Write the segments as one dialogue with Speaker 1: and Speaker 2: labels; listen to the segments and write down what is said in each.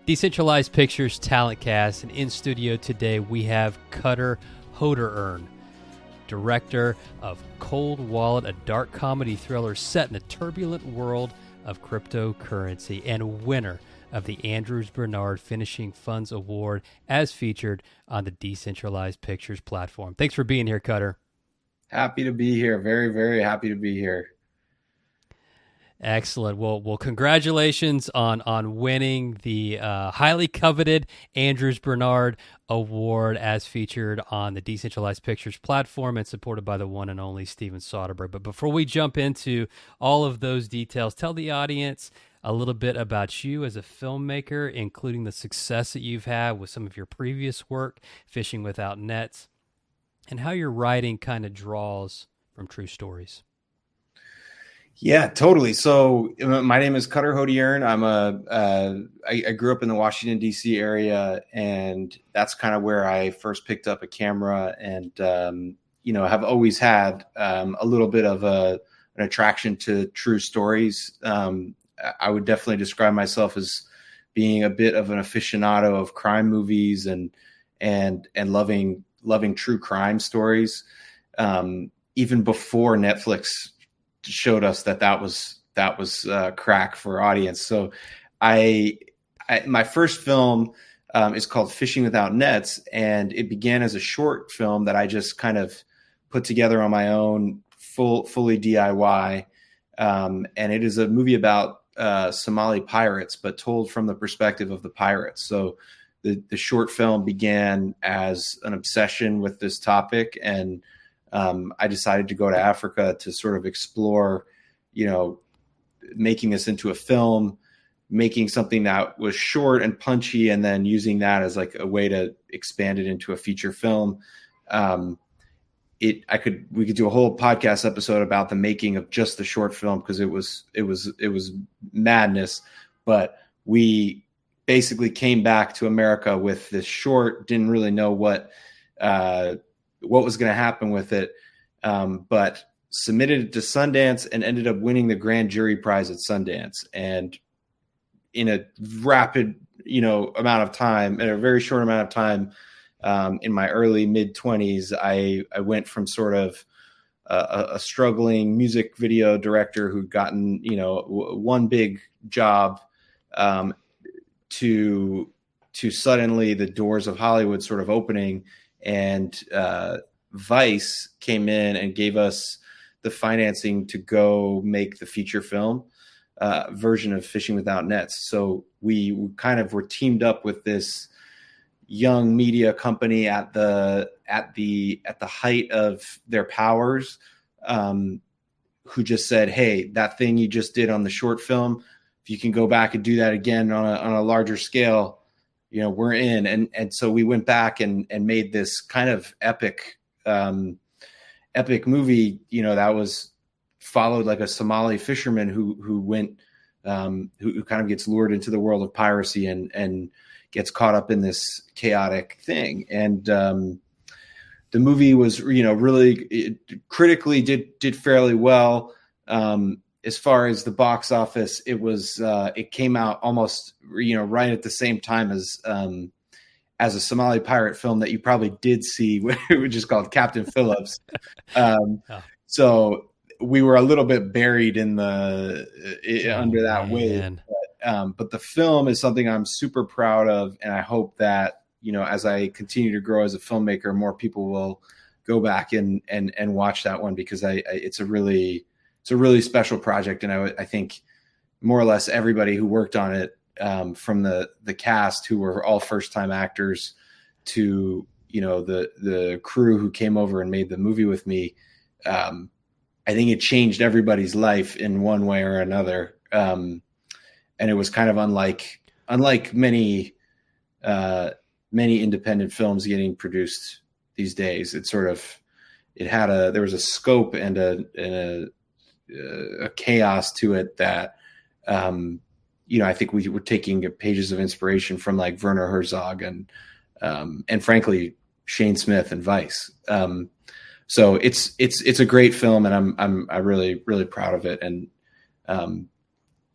Speaker 1: Decentralized Pictures Talent Cast, and in studio today we have Hodierne, director of Cold Wallet, a dark comedy thriller set in the turbulent world of cryptocurrency, and winner of the Andrews Bernard Finishing Funds Award as featured on the Decentralized Pictures platform. Thanks for being here, Cutter.
Speaker 2: Happy to be here. Very, very happy to be here.
Speaker 1: Excellent. Well, congratulations on winning the highly coveted Andrews Bernard Award as featured on the Decentralized Pictures platform and supported by the one and only Steven Soderbergh. But before we jump into all of those details, tell the audience a little bit about you as a filmmaker, including the success that you've had with some of your previous work, Fishing Without Nets, and how your writing kind of draws from true stories.
Speaker 2: Yeah, totally. So my name is Hodierne. I grew up in the Washington, D.C. area, and that's kind of where I first picked up a camera and, have always had a little bit of an attraction to true stories. I would definitely describe myself as being a bit of an aficionado of crime movies and loving true crime stories. Even before Netflix showed us that was crack for audience. So my first film is called Fishing Without Nets, and it began as a short film that I just kind of put together on my own, fully DIY. And it is a movie about Somali pirates, but told from the perspective of the pirates. So the short film began as an obsession with this topic, and I decided to go to Africa to sort of explore, making this into a film, making something that was short and punchy, and then using that as like a way to expand it into a feature film. We could do a whole podcast episode about the making of just the short film, because it was madness. But we basically came back to America with this short, didn't really know what was going to happen with it, but submitted it to Sundance and ended up winning the grand jury prize at Sundance. And in a rapid, amount of time, in a very short amount of time, in my early mid-20s, I went from sort of a struggling music video director who'd gotten, one big job, to suddenly the doors of Hollywood sort of opening. And Vice came in and gave us the financing to go make the feature film version of Fishing Without Nets. So we kind of were teamed up with this young media company at the height of their powers, who just said, "Hey, that thing you just did on the short film, if you can go back and do that again on a larger scale, we're in." And so we went back and made this kind of epic movie, that was followed like a Somali fisherman who went, who kind of gets lured into the world of piracy and gets caught up in this chaotic thing. And the movie was, really critically did fairly well. As far as the box office, it came out almost, right at the same time as a Somali pirate film that you probably did see, which is called Captain Phillips. So we were a little bit buried in under that wave. But the film is something I'm super proud of, and I hope that, as I continue to grow as a filmmaker, more people will go back and watch that one, because it's a really special project. And I think more or less everybody who worked on it, from the cast, who were all first-time actors, to the crew who came over and made the movie with me, I think it changed everybody's life in one way or another. And it was kind of unlike many independent films getting produced these days. There was a scope and a chaos to it that, I think we were taking pages of inspiration from like Werner Herzog and frankly Shane Smith and Vice. So it's a great film, and I'm really, really proud of it, and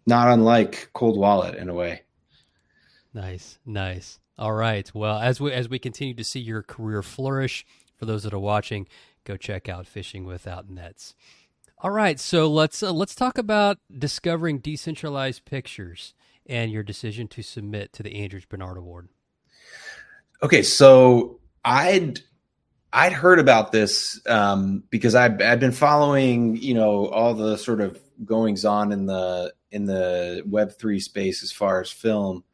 Speaker 2: not unlike Cold Wallet in a way.
Speaker 1: Nice, nice. All right. Well, as we continue to see your career flourish, for those that are watching, go check out Fishing Without Nets. All right, so let's talk about discovering Decentralized Pictures and your decision to submit to the Andrews Bernard Award.
Speaker 2: Okay, so I'd heard about this because I've been following, all the sort of goings on in the Web3 space as far as film,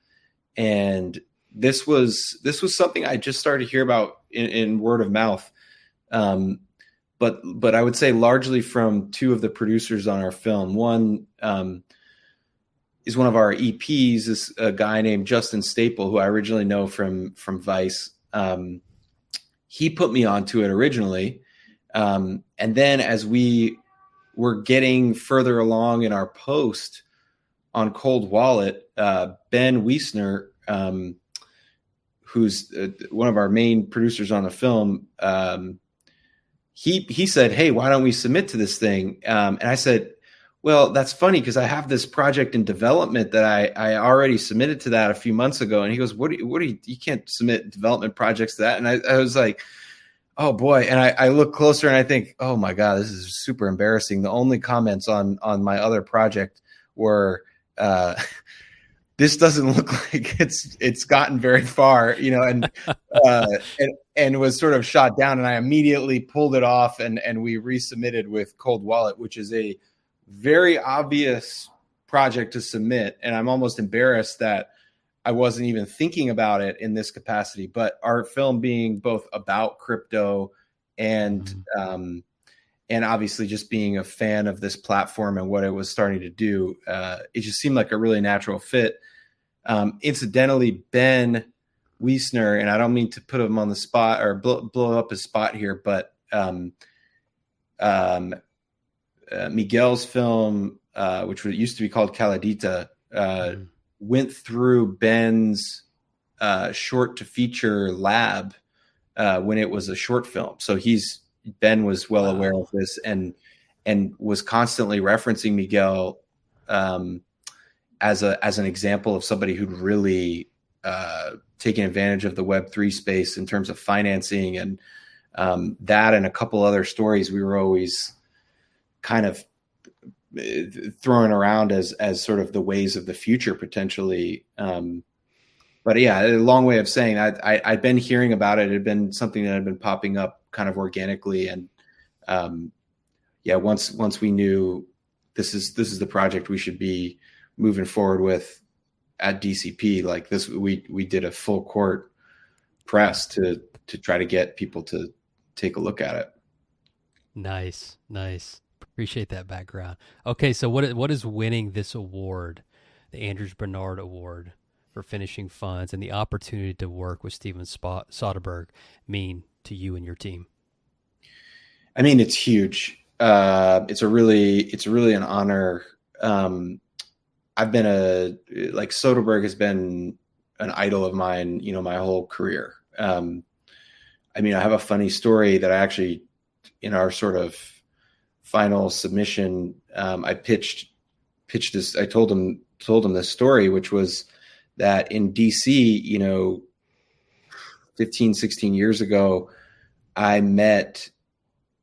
Speaker 2: and this was something I just started to hear about in word of mouth, but I would say largely from two of the producers on our film. One is one of our EPs, is a guy named Justin Staple, who I originally know from Vice. He put me onto it originally. And then as we were getting further along in our post on Cold Wallet, Ben Wiesner, who's one of our main producers on the film, he said, "Hey, why don't we submit to this thing?" And I said, "Well, that's funny because I have this project in development that I already submitted to that a few months ago." And he goes, what do you can't submit development projects to that. And I was like, oh boy. And I look closer and I think, oh my God, this is super embarrassing. The only comments on my other project were, this doesn't look like it's gotten very far, and was sort of shot down. And I immediately pulled it off and we resubmitted with Cold Wallet, which is a very obvious project to submit. And I'm almost embarrassed that I wasn't even thinking about it in this capacity, but our film being both about crypto and obviously just being a fan of this platform and what it was starting to do, it just seemed like a really natural fit. Incidentally, Ben Wiesner, and I don't mean to put him on the spot or blow up his spot here, but Miguel's film, which used to be called Caladita, went through Ben's short to feature lab when it was a short film. So Ben was well aware of this and was constantly referencing Miguel as an example of somebody who'd really taken advantage of the Web3 space in terms of financing, and that and a couple other stories we were always kind of throwing around as sort of the ways of the future potentially. But yeah, a long way of saying I'd been hearing about it. It had been something that had been popping up kind of organically. And once we knew this is the project we should be moving forward with at DCP, like this, we did a full court press to try to get people to take a look at it.
Speaker 1: Nice. Appreciate that background. Okay, so what is winning this award, the Andrews Bernard Award for finishing funds, and the opportunity to work with Steven Soderbergh mean to you and your team?
Speaker 2: I mean, it's huge. It's really an honor. Soderbergh has been an idol of mine, my whole career. I have a funny story that I actually, in our sort of final submission, I pitched this. I told him this story, which was that in DC, 15, 16 years ago, I met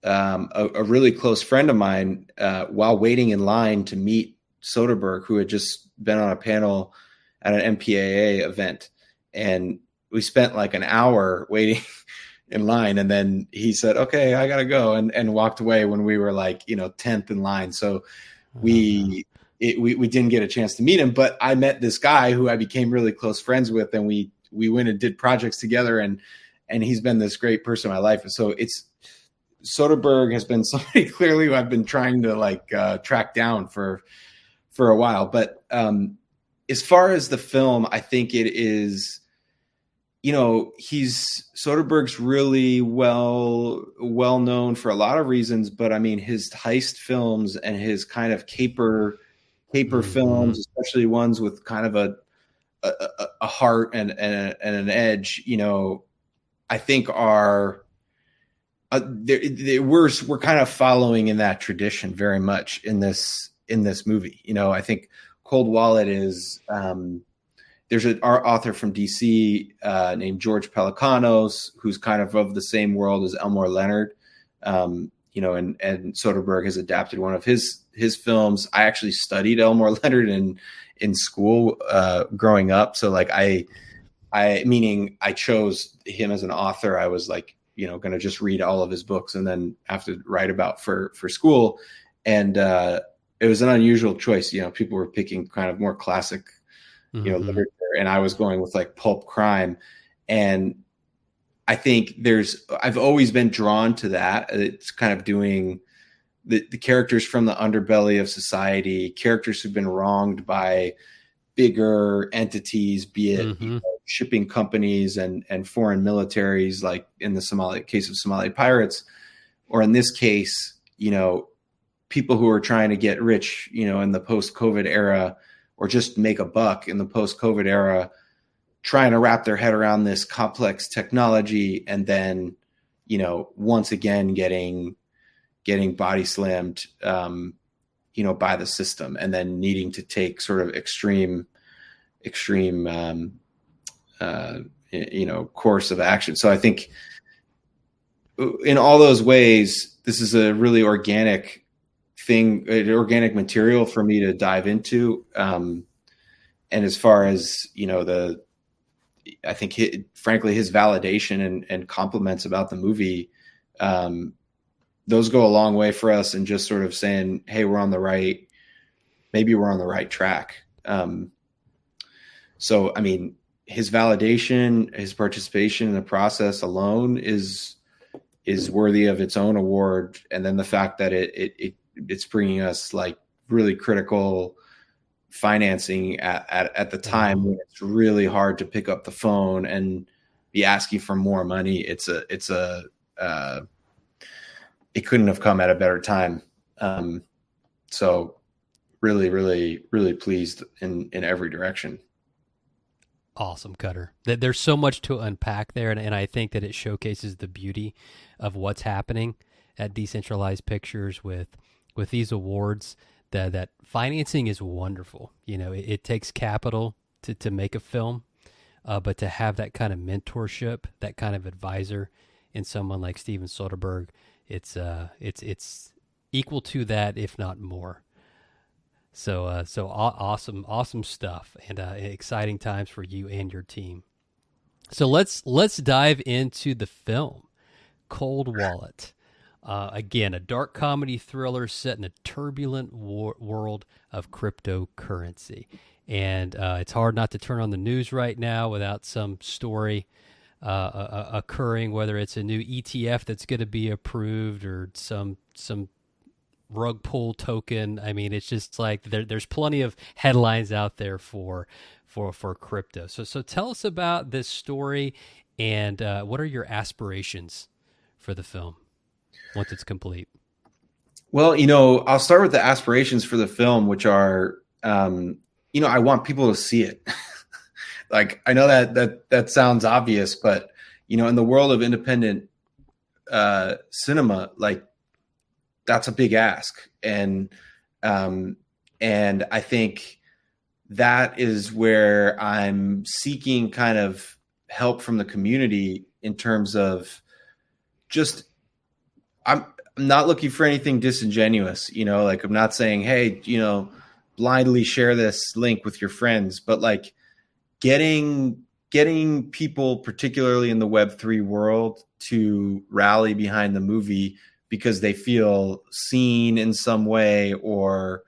Speaker 2: a really close friend of mine while waiting in line to meet Soderbergh, who had just been on a panel at an MPAA event. And we spent like an hour waiting in line. And then he said, "Okay, I got to go," and walked away when we were like, 10th in line. So we didn't get a chance to meet him, but I met this guy who I became really close friends with, and we went and did projects together, and he's been this great person in my life. And so Soderbergh has been somebody clearly who I've been trying to track down for a while. But as far as the film, I think it is, Soderbergh's really well known for a lot of reasons, but I mean, his heist films and his kind of caper films, especially ones with kind of a heart and an edge, I think are we're kind of following in that tradition very much in this movie. I think Cold Wallet is there's an art author from DC named George Pelicanos, who's kind of the same world as Elmore Leonard. You know, and Soderbergh has adapted one of his films. I actually studied Elmore Leonard in school growing up. So like meaning I chose him as an author. I was like, you know, going to just read all of his books and then have to write about for school. And it was an unusual choice. You know, people were picking kind of more classic, you know, literature, and I was going with like pulp crime. And I think I've always been drawn to that. It's kind of doing the characters from the underbelly of society, characters who've been wronged by bigger entities, be it you know, shipping companies and foreign militaries, like in the case of Somali pirates, or in this case, you know, people who are trying to get rich, you know, in the post-COVID era, or just make a buck in the post-COVID era, trying to wrap their head around this complex technology, and then, you know, once again getting body slammed, you know, by the system, and then needing to take sort of extreme, you know, course of action. So I think in all those ways, this is a really organic material for me to dive into. And as far as, you know, I think frankly, his validation and compliments about the movie, those go a long way for us, and just sort of saying, hey, maybe we're on the right track. So, I mean, his validation, his participation in the process alone is worthy of its own award. And then the fact that it's bringing us like really critical financing at the time when it's really hard to pick up the phone and be asking for more money. It couldn't have come at a better time. So really, really, really pleased in every direction.
Speaker 1: Awesome, Cutter. There's so much to unpack there, and I think that it showcases the beauty of what's happening at Decentralized Pictures with these awards. That financing is wonderful. You know, it takes capital to make a film, but to have that kind of mentorship, that kind of advisor in someone like Steven Soderbergh, it's equal to that, if not more. So awesome stuff, and exciting times for you and your team. So let's dive into the film, Cold Wallet. Again, a dark comedy thriller set in a turbulent world of cryptocurrency. And it's hard not to turn on the news right now without some story occurring, whether it's a new ETF that's going to be approved or some rug pull token. I mean, it's just like there's plenty of headlines out there for crypto. So tell us about this story, and what are your aspirations for the film once it's complete?
Speaker 2: Well, you know, I'll start with the aspirations for the film, which are, you know, I want people to see it. Like, I know that sounds obvious, but, you know, in the world of independent cinema, like, that's a big ask. And I think that is where I'm seeking kind of help from the community in terms of just, I'm not looking for anything disingenuous, you know, like I'm not saying, hey, you know, blindly share this link with your friends, but like getting people, particularly in the Web3 world, to rally behind the movie because they feel seen in some way, or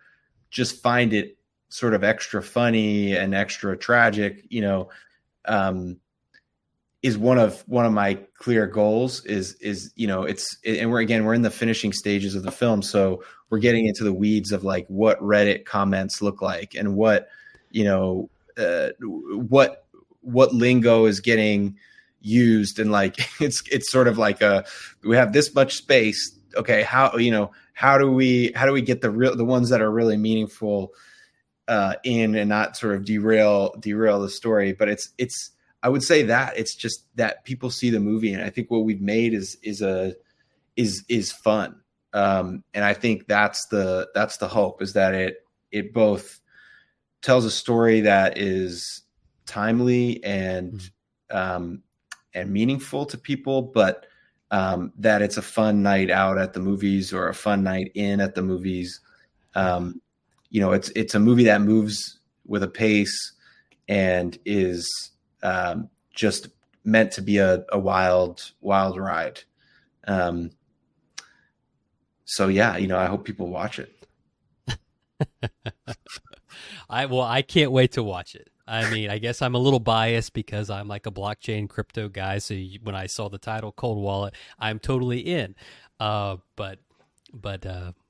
Speaker 2: just find it sort of extra funny and extra tragic, you know, is one of my clear goals. Is you know, and we're in the finishing stages of the film, so we're getting into the weeds of like what Reddit comments look like, and what, you know, what lingo is getting used, and like it's sort of like we have this much space, okay, how do we get the ones that are really meaningful in, and not sort of derail the story. But it's I would say that it's just that people see the movie, and I think what we've made is fun, and I think that's the hope, is that it both tells a story that is timely and meaningful to people, but that it's a fun night out at the movies or a fun night in at the movies. It's a movie that moves with a pace and is just meant to be a wild ride. So yeah, I hope people watch it.
Speaker 1: I can't wait to watch it. I mean, I guess I'm a little biased because I'm like a blockchain crypto guy. So when I saw the title Cold Wallet, I'm totally in. But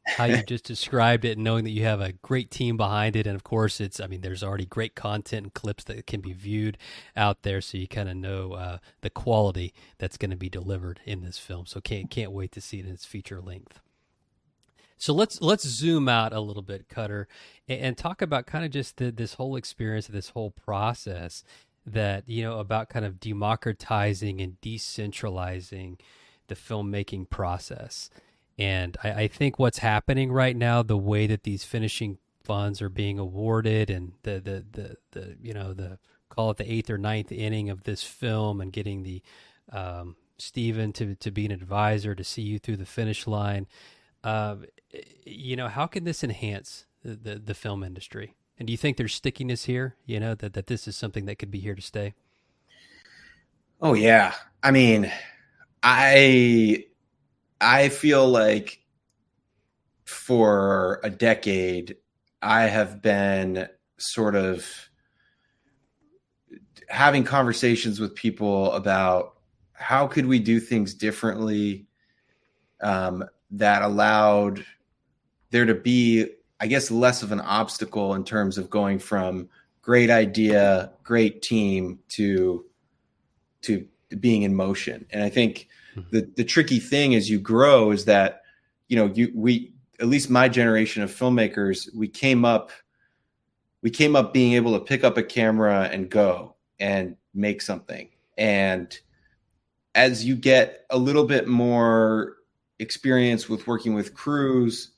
Speaker 1: how you just described it, and knowing that you have a great team behind it, and of course there's already great content and clips that can be viewed out there, so you kind of know the quality that's going to be delivered in this film. So can't wait to see it in its feature length. So let's zoom out a little bit, Cutter, and talk about kind of just this whole experience, this whole process that, about kind of democratizing and decentralizing the filmmaking process. And I think what's happening right now, the way that these finishing funds are being awarded, and the call it the 8th or 9th inning of this film, and getting the Steven to be an advisor to see you through the finish line. How can this enhance the film industry? And do you think there's stickiness here? That this is something that could be here to stay?
Speaker 2: Oh yeah. I mean, I feel like for a decade, I have been sort of having conversations with people about how could we do things differently, that allowed there to be, I guess, less of an obstacle in terms of going from great idea, great team to being in motion. And I think the tricky thing as you grow is that, at least my generation of filmmakers, we came up being able to pick up a camera and go and make something. And as you get a little bit more experience with working with crews,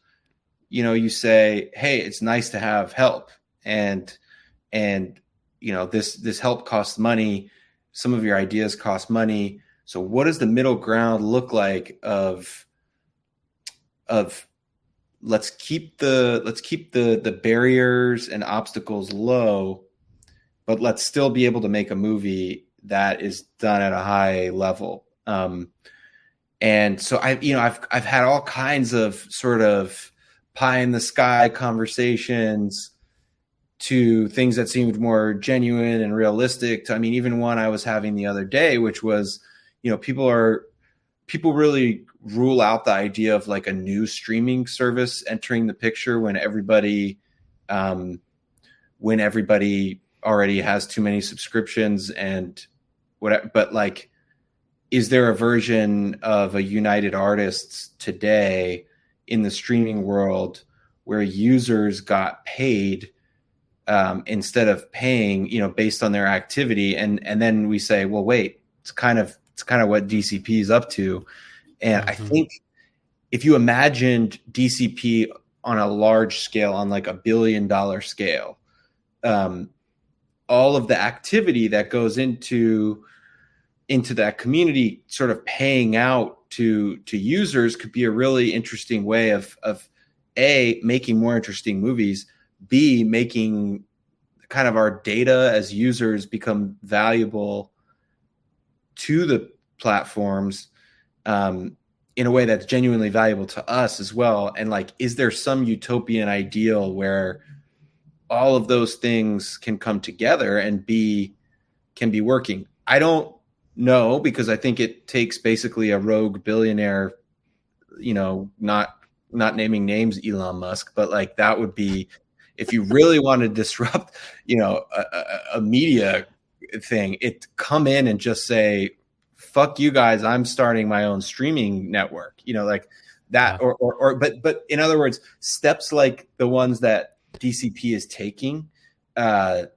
Speaker 2: you say, hey, it's nice to have help. And this help costs money. Some of your ideas cost money. So what does the middle ground look like of let's keep the barriers and obstacles low, but let's still be able to make a movie that is done at a high level. And so I've had all kinds of sort of pie in the sky conversations to things that seemed more genuine and realistic. Even one I was having the other day, which was, people really rule out the idea of like a new streaming service entering the picture when everybody already has too many subscriptions and whatever. But like, is there a version of a United Artists today in the streaming world where users got paid instead of paying, based on their activity? And then we say, well, wait, it's kind of what DCP is up to. And I think if you imagined DCP on a large scale, on like $1 billion scale, all of the activity that goes into that community sort of paying out to users could be a really interesting way of A, making more interesting movies, B, making kind of our data as users become valuable to the platforms in a way that's genuinely valuable to us as well. And like, is there some utopian ideal where all of those things can come together and can be working? I don't know, because I think it takes basically a rogue billionaire, not naming names, Elon Musk, but like that would be, if you really want to disrupt, a media thing, it come in and just say, fuck you guys, I'm starting my own streaming network, like that. Yeah. But in other words, steps like the ones that DCP is taking, to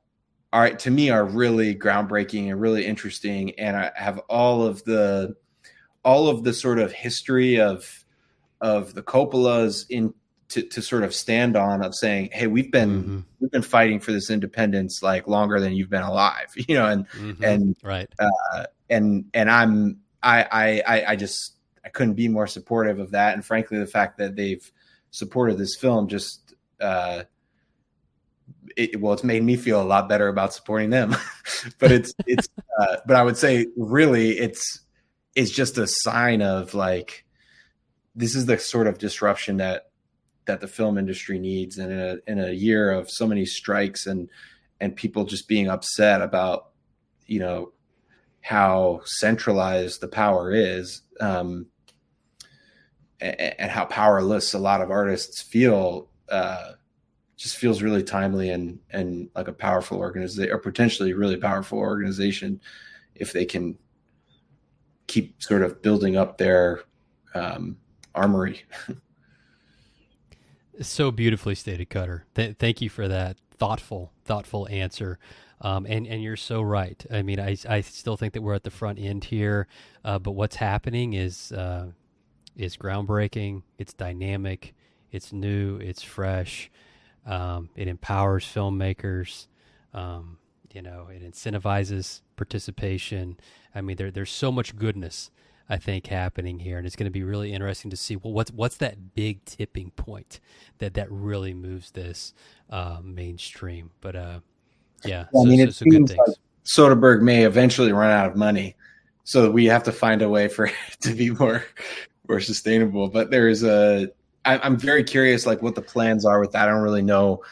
Speaker 2: me are really groundbreaking and really interesting. And I have all of the sort of history of the Coppolas to sort of stand on, of saying, hey, we've been fighting for this independence like longer than you've been alive, and
Speaker 1: right.
Speaker 2: I couldn't be more supportive of that. And frankly, the fact that they've supported this film just, it's made me feel a lot better about supporting them. But but I would say really it's just a sign of like, this is the sort of disruption that the film industry needs. And in a year of so many strikes and people just being upset about, how centralized the power is, and how powerless a lot of artists feel, just feels really timely and like a powerful organization, or potentially really powerful organization, if they can keep sort of building up their armory.
Speaker 1: So beautifully stated, Cutter. Thank you for that thoughtful answer. And you're so right. I mean, I still think that we're at the front end here, but what's happening is groundbreaking. It's dynamic. It's new. It's fresh. It empowers filmmakers. It incentivizes participation. I mean, there's so much goodness, I think, happening here, and it's going to be really interesting to see, well, what's that big tipping point that really moves this mainstream. But yeah,
Speaker 2: well, it
Speaker 1: so good
Speaker 2: seems
Speaker 1: things.
Speaker 2: like Soderbergh may eventually run out of money, so we have to find a way for it to be more sustainable. But I'm very curious, like, what the plans are with that. I don't really know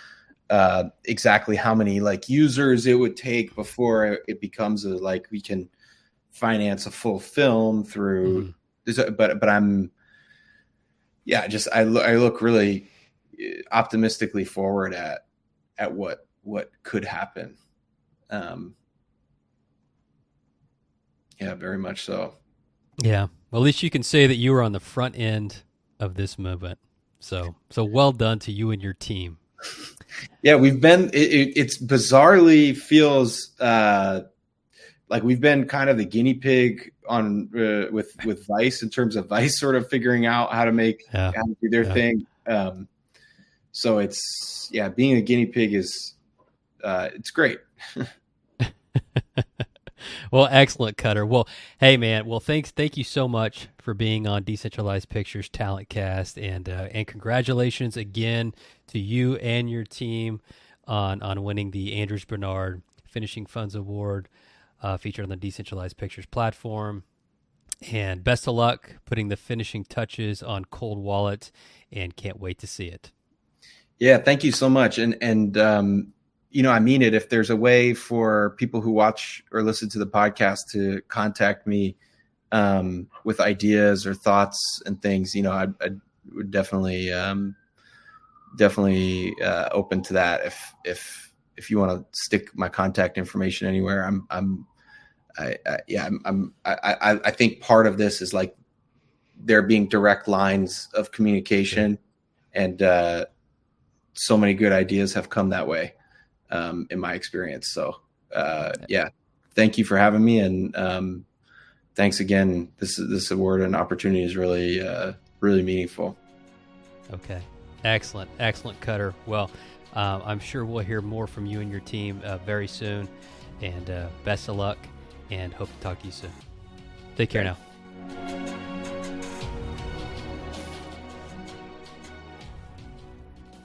Speaker 2: exactly how many like users it would take before it becomes we can finance a full film through. But I'm, I look really optimistically forward at what could happen. Very much so.
Speaker 1: Yeah. Well, at least you can say that you were on the front end of this movement. So well done to you and your team.
Speaker 2: Yeah, we've been. It's bizarrely feels like we've been kind of the guinea pig on with Vice, in terms of Vice sort of figuring out how to how to do their thing. So it's being a guinea pig is it's great.
Speaker 1: Well, excellent, Cutter. Well, hey, man. Well, thank you so much for being on Decentralized Pictures Talent Cast, and congratulations again to you and your team on winning the Andrews Bernard Finishing Funds Award, featured on the Decentralized Pictures platform. And best of luck putting the finishing touches on Cold Wallet, and can't wait to see it.
Speaker 2: Yeah, thank you so much. And I mean it. If there's a way for people who watch or listen to the podcast to contact me with ideas or thoughts and things, I would definitely open to that. If you want to stick my contact information anywhere, I think part of this is like there being direct lines of communication, and so many good ideas have come that way. In my experience. So, thank you for having me. And, thanks again. This award and opportunity is really, really meaningful.
Speaker 1: Okay. Excellent, Cutter. Well, I'm sure we'll hear more from you and your team very soon, and best of luck, and hope to talk to you soon. Take care now.